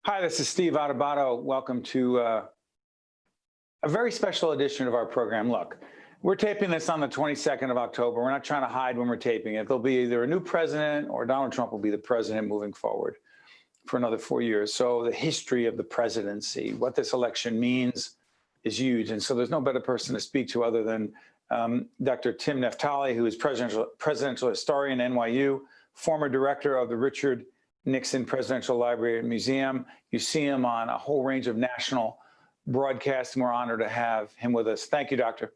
Hi, this is Steve Adubato. Welcome to a very special edition of our program. Look, we're taping this on the 22nd of October. We're not trying to hide when we're taping it. There'll be either a new president or Donald Trump will be the president moving forward for another 4 years. So the history of the presidency, what this election means is huge. And so there's no better person to speak to other than Dr. Tim Naftali, who is presidential historian at NYU, former director of the Nixon Presidential Library Museum. You see him on a whole range of national broadcasts, and we're honored to have him with us. Thank you, Doctor.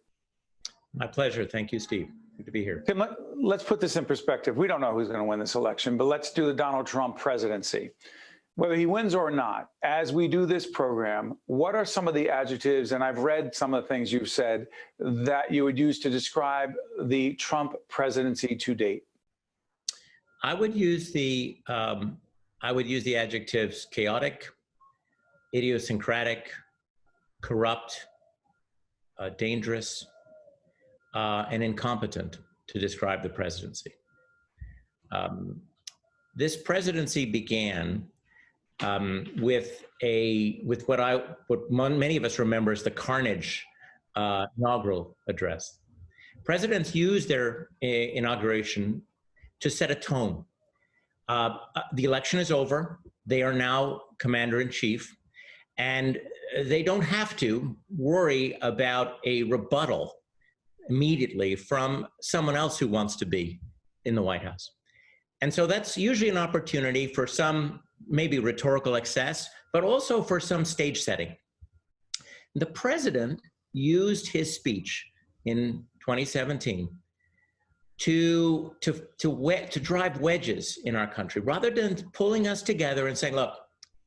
My pleasure. Thank you, Steve. Good to be here. Tim, let's put this in perspective. We don't know who's going to win this election, but let's do the Donald Trump presidency. Whether he wins or not, as we do this program, what are some of the adjectives, and I've read some of the things you've said, that you would use to describe the Trump presidency to date? I would use the adjectives chaotic, idiosyncratic, corrupt, dangerous, and incompetent to describe the presidency. This presidency began with what many of us remember as the carnage inaugural address. Presidents use their inauguration to set a tone. The election is over. They are now commander-in-chief, and they don't have to worry about a rebuttal immediately from someone else who wants to be in the White House. And so that's usually an opportunity for some maybe rhetorical excess, but also for some stage setting. The president used his speech in 2017 to drive wedges in our country, rather than pulling us together and saying, look,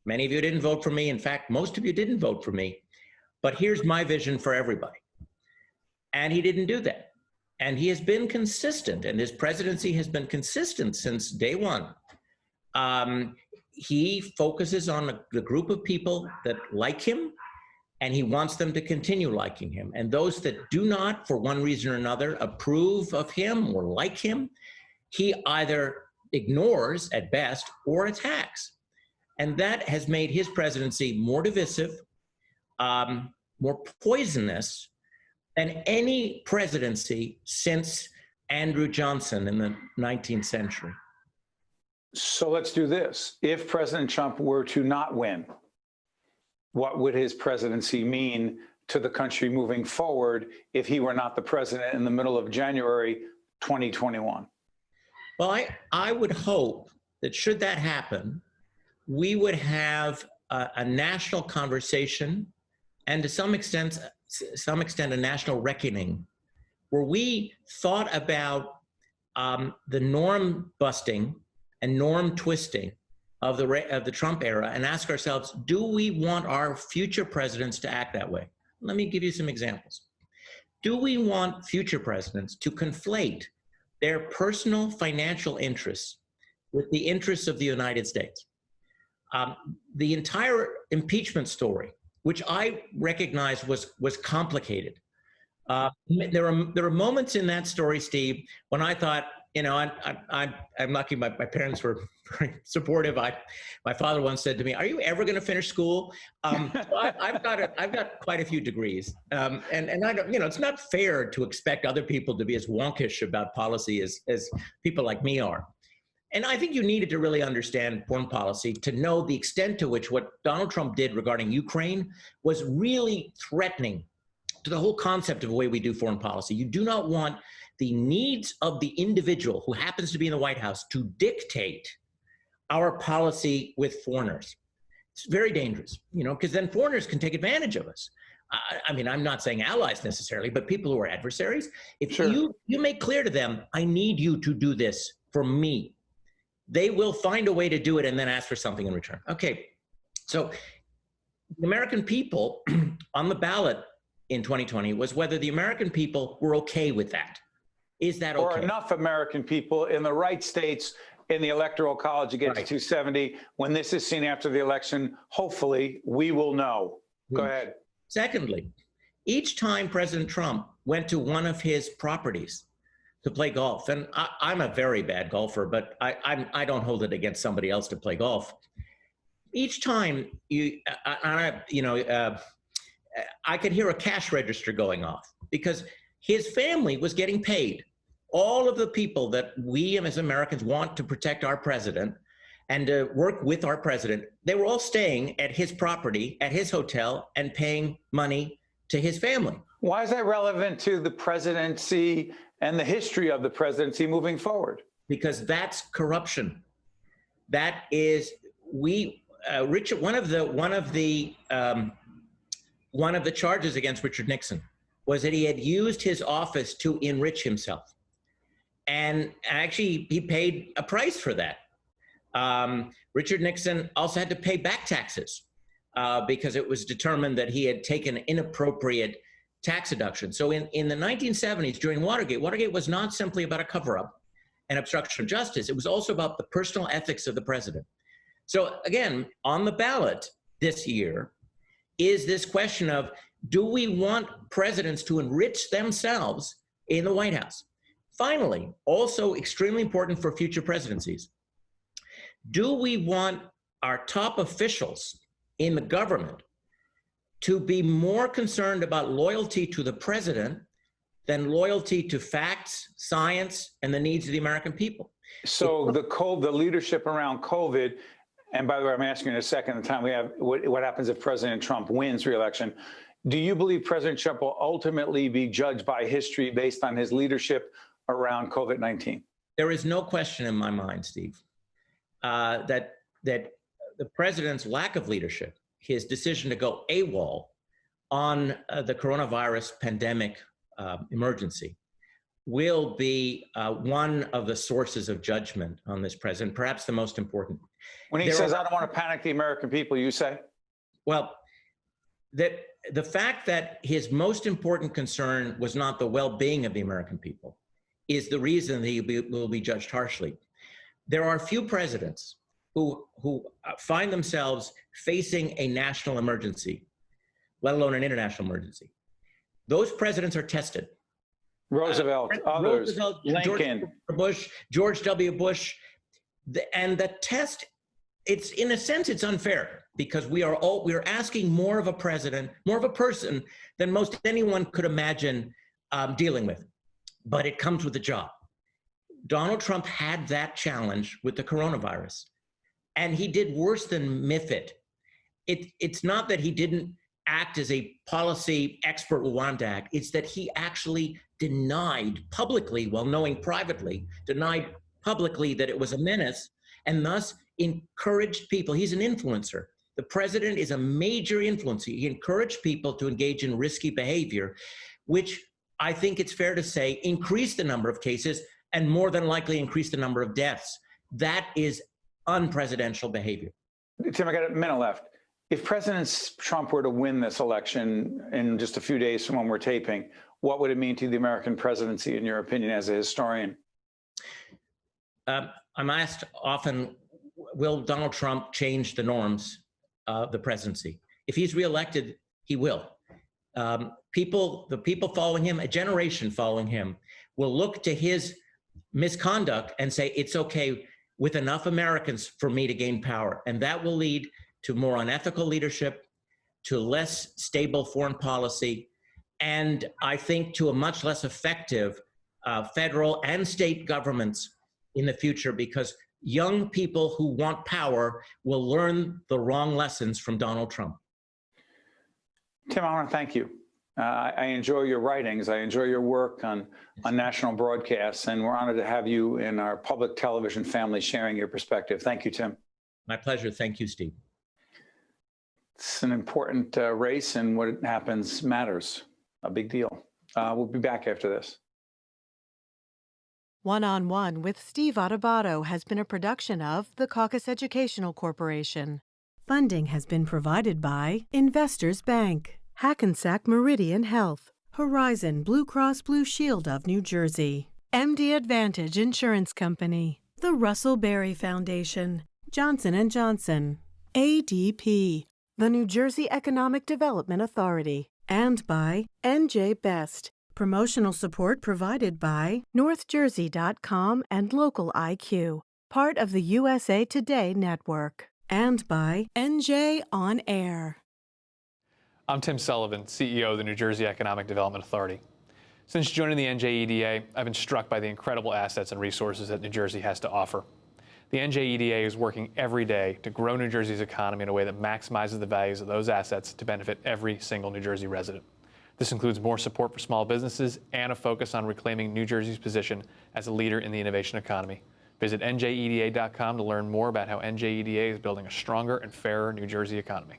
many of you didn't vote for me. In fact, most of you didn't vote for me, but here's my vision for everybody. And he didn't do that. And he has been consistent, and his presidency has been consistent since day one. He focuses on the group of people that like him, and he wants them to continue liking him. And those that do not, for one reason or another, approve of him or like him, he either ignores at best or attacks. And that has made his presidency more divisive, more poisonous than any presidency since Andrew Johnson in the 19th century. So let's do this. If President Trump were to not win, what would his presidency mean to the country moving forward if he were not the president in the middle of January 2021? Well, I would hope that should that happen, we would have a national conversation and to some extent a national reckoning where we thought about the norm busting and norm twisting of the Trump era and ask ourselves, do we want our future presidents to act that way? Let me give you some examples. Do we want future presidents to conflate their personal financial interests with the interests of the United States? The entire impeachment story, which I recognize was complicated. There are moments in that story, Steve, when I thought, you know, I'm lucky my parents were very supportive. My father once said to me, "Are you ever going to finish school?" I've got quite a few degrees, and I don't, you know, it's not fair to expect other people to be as wonkish about policy as people like me are. And I think you needed to really understand foreign policy to know the extent to which what Donald Trump did regarding Ukraine was really threatening to the whole concept of the way we do foreign policy. You do not want the needs of the individual who happens to be in the White House to dictate our policy with foreigners. It's very dangerous, you know, because then foreigners can take advantage of us. I mean, I'm not saying allies necessarily, but people who are adversaries. If Sure. you make clear to them, I need you to do this for me, they will find a way to do it and then ask for something in return. Okay, so the American people on the ballot in 2020 was whether the American people were okay with that. Is that okay? Or enough American people in the right states in the Electoral College to get to 270. When this is seen after the election, hopefully we will know. Go ahead. Secondly, each time President Trump went to one of his properties to play golf, and I'm a very bad golfer, but I don't hold it against somebody else to play golf. each time I could hear a cash register going off because his family was getting paid. All of the people that we as Americans want to protect our president and to work with our president, they were all staying at his property, at his hotel, and paying money to his family. Why is that relevant to the presidency and the history of the presidency moving forward? Because that's corruption. That is, Richard. One of the charges against Richard Nixon was that he had used his office to enrich himself, and actually he paid a price for that. Richard Nixon also had to pay back taxes because it was determined that he had taken inappropriate tax deduction. So in the 1970s, during Watergate was not simply about a cover-up and obstruction of justice. It was also about the personal ethics of the president. So again, on the ballot this year is this question of, do we want presidents to enrich themselves in the White House? Finally, also extremely important for future presidencies, do we want our top officials in the government to be more concerned about loyalty to the president than loyalty to facts, science, and the needs of the American people? So the leadership around COVID, and by the way, I'm asking in a second, the time we have, what happens if President Trump wins re-election? Do you believe President Trump will ultimately be judged by history based on his leadership around COVID-19? There is no question in my mind, Steve, that the president's lack of leadership, his decision to go AWOL on the coronavirus pandemic emergency, will be one of the sources of judgment on this president, perhaps the most important. When he says, I don't want to panic the American people, you say? Well, the fact that his most important concern was not the well-being of the American people is the reason that he will be judged harshly. There are few presidents who find themselves facing a national emergency, let alone an international emergency. Those presidents are tested. Roosevelt, others, Lincoln, George W. Bush, and the test, it's in a sense, it's unfair because we are asking more of a president, more of a person than most anyone could imagine dealing with, but it comes with a job. Donald Trump had that challenge with the coronavirus, and he did worse than miff it. It's not that he didn't act as a policy expert will want to act. It's that he actually denied publicly, while knowing privately, denied publicly that it was a menace, and thus encouraged people. He's an influencer. The president is a major influencer. He encouraged people to engage in risky behavior, which I think it's fair to say increased the number of cases and more than likely increased the number of deaths. That is unpresidential behavior. Tim, I got a minute left. If President Trump were to win this election in just a few days from when we're taping, what would it mean to the American presidency, in your opinion, as a historian? I'm asked often, will Donald Trump change the norms of the presidency? If he's reelected, he will. The people following him, a generation following him, will look to his misconduct and say, it's okay with enough Americans for me to gain power. And that will lead to more unethical leadership, to less stable foreign policy, and I think to a much less effective federal and state governments in the future, because young people who want power will learn the wrong lessons from Donald Trump. Tim, I want to thank you. I enjoy your writings. I enjoy your work on national broadcasts, and we're honored to have you in our public television family sharing your perspective. Thank you, Tim. My pleasure. Thank you, Steve. It's an important race, and what happens matters. A big deal. We'll be back after this. One-on-One with Steve Adubato has been a production of the Caucus Educational Corporation. Funding has been provided by Investors Bank, Hackensack Meridian Health, Horizon Blue Cross Blue Shield of New Jersey, MD Advantage Insurance Company, the Russell Berry Foundation, Johnson & Johnson, ADP, the New Jersey Economic Development Authority, and by NJ Best. Promotional support provided by NorthJersey.com and Local IQ, part of the USA Today Network. And by NJ On Air. I'm Tim Sullivan, CEO of the New Jersey Economic Development Authority. Since joining the NJEDA, I've been struck by the incredible assets and resources that New Jersey has to offer. The NJEDA is working every day to grow New Jersey's economy in a way that maximizes the values of those assets to benefit every single New Jersey resident. This includes more support for small businesses and a focus on reclaiming New Jersey's position as a leader in the innovation economy. Visit njeda.com to learn more about how NJEDA is building a stronger and fairer New Jersey economy.